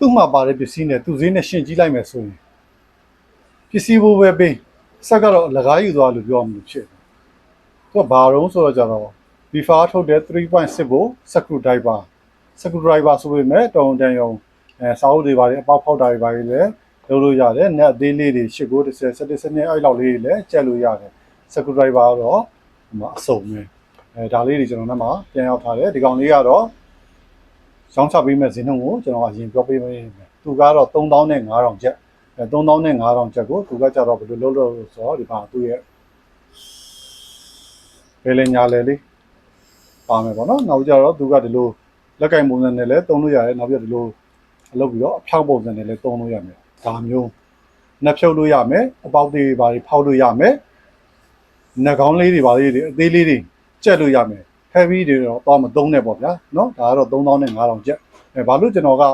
သူ့မှာပါတဲ့ပစ္စည်းနဲ့သူ့ဈေးနဲ့ရှင်းကြည့်လိုက်မယ်ဆိုရင်ပစ္စည်းဘိုးပဲပေးဆက်ကတော့အလကားယူသွားလို့ပြောမှလို့ဖြစ်တယ်သူကဘာတော့ဆိုတော့ကြတော့ Vifa ထုတ်တဲ့ 3.6 ဘို့ screwdriver ဆိုပေမဲ့တောင်းတန်ရုံစာအုပ်တွေပါတယ်အပေါက်ဖောက်တာတွေပါတယ်လည်းလုပ်လို့ရတယ်။ net အသေးလေးတွေ8 9 10 17 12အဲ့လောက်လေးတွေလည်းကျက်လို့ရတယ် screwdriver တော့ဒီမှာအစုံပဲဒါလေးတွေကျွန်တော်တို့မှာပြန်ရောက်ထားတယ်ဒီကောင်လေးကတော့ရောင်းချပေးမဲ့ဈေးနှုန်းကိုကျွန်တော်အရင်ပြောပေးမယ်သူကတော့3000နဲ့5000ကျပ်3000နဲ့5000ကျပ်ကိုသူကကြတော့ဘယ်လိုလုပ်လို့ဆိုတော့ဒီမှာသူ့ရဲ့ဘယ်လဲညာလဲလေးပါမယ်ပေါ့နော်နောက်ကြတော့သူကဒီလိုလက်ကင်ပုံစံနဲ့လည်းသုံးလို့ရတယ်နောက်ပြဒီလိုအလုပ်ပြီးတော့အဖြောက်ပုံစံနဲ့လည်းသုံးလို့ရမယ်ဒါမျိုးနှက်ဖြုတ်လို့ရမယ်အပေါက်တွေပါဖောက်လို့ရမယ်နှက်ကောင်းလေးတွေပါလေးတွေအသေးလေးတွေကျက်လို့ရမယ် heavy တွေတော့မသုံးနဲ့ပေါ့ဗျာเนาะဒါကတော့3000နဲ့5000ကျပ်ဘာလို့ကျွန်တော်က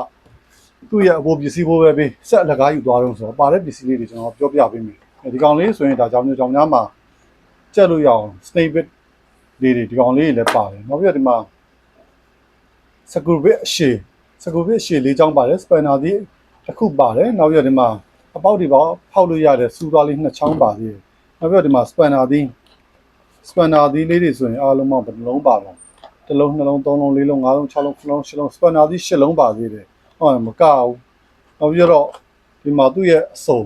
သူ့ရဲ့အပေါ်ပစ္စည်းဘိုးပဲပေးဆက်လက်ကားယူသွားတော့ဆိုတော့ပါတဲ့ပစ္စည်းလေးတွေကျွန်တော်ပြောပြပေးမယ်ဒီကောင်လေးဆိုရင်ဒါကြောင့်များမှာကျက်လို့ရအောင် snake bit လေးတွေဒီကောင်လေးတွေလည်းပါတယ်နောက်ပြီးတော့ဒီမှာ screw bit အရှည်လေးချောင်းပါတယ် spanner ဒီတစ်ခုပါတယ်နောက်ပြီးတော့ဒီမှာအပေါက်တွေပေါ့ဖောက်လို့ရတဲ့စူးသွားလေးနှစ်ချောင်းပါသေးတယ်နောက်ပြီးတော့ဒီမှာ spanner ဒီလေးတွေဆိုရင်အားလုံးပေါင်းဘယ်နှလုံးပါတော့တစ်လုံးနှလုံးသုံးလုံးလေးလုံးငါးလုံး6လုံး9လုံး10လုံး spanner ဒီ10လုံးပါသေးတယ်ဟုတ်တယ်မကဘူးနောက်ပြီးတော့ဒီမှာသူ့ရဲ့အစုံ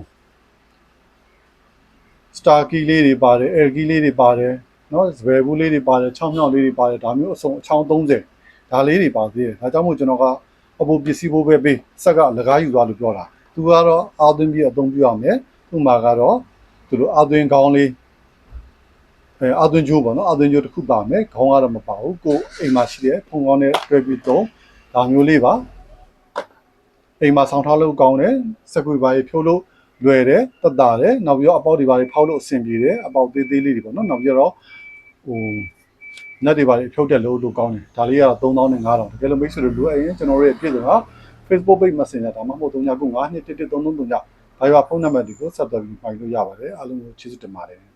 star key လေးတွေပါတယ် air key လေးတွေပါတယ်နော်စပယ်ဘူးလေးတွေပါတယ်6မြောက်လေးတွေပါတယ်ဒါမျိုးအစုံအချောင်း30ဒါလေးတွေပါသေးတယ်ဒါကြောင့်မို့ကျွန်တော်ကအပေါ်ပစ္စည်းဘိုးပဲပေးဆက်ကလကားယူသွားလို့ပြောတာသူကတော့အာသွင်းပြီးအသုံးပြုရမယ်သူ့မှာကတော့သူတို့အာသွင်းခေါင်းလေးအာသွင်းကြိုးပေါ့နော်အာသွင်းကြိုးတစ်ခုပါမယ်ခေါင်းကတော့မပါဘူးကိုအိမ်မှာရှိတဲ့ဖုံကောင်းနဲ့တွဲပြီးသုံးဒါမျိုးလေးပါအိမ်မှာဆောင်းထားလို့ကောင်းတယ်စက်ကွေပါရေဖြိုးလို့လွယ်တယ်တက်တာတယ်နောက်ပြီးတော့အပေါက်တွေပါဖောက်လို့အဆင်ပြေတယ်အပေါက်သေးသေးလေးတွေပေါ့နော်နောက်ပြီးတော့net တွေပါဖြုတ်တက်လို့ကောင်းတယ်ဒါလေးကတော့3000နဲ့5000တကယ်လို့မိတ်ဆွေတို့လိုအပ်ရင်ကျွန်တော်တို့ရဲ့ပြည်သူဟာ Facebook page Messenger ဒါမှမဟုတ်39952333ည Viber ဖုန်းနံပါတ်တွေကိုဆက်သွယ်ပြီးဖိုင်လို့ရပါတယ်အားလုံးကိုကျေးဇူးတင်ပါတယ်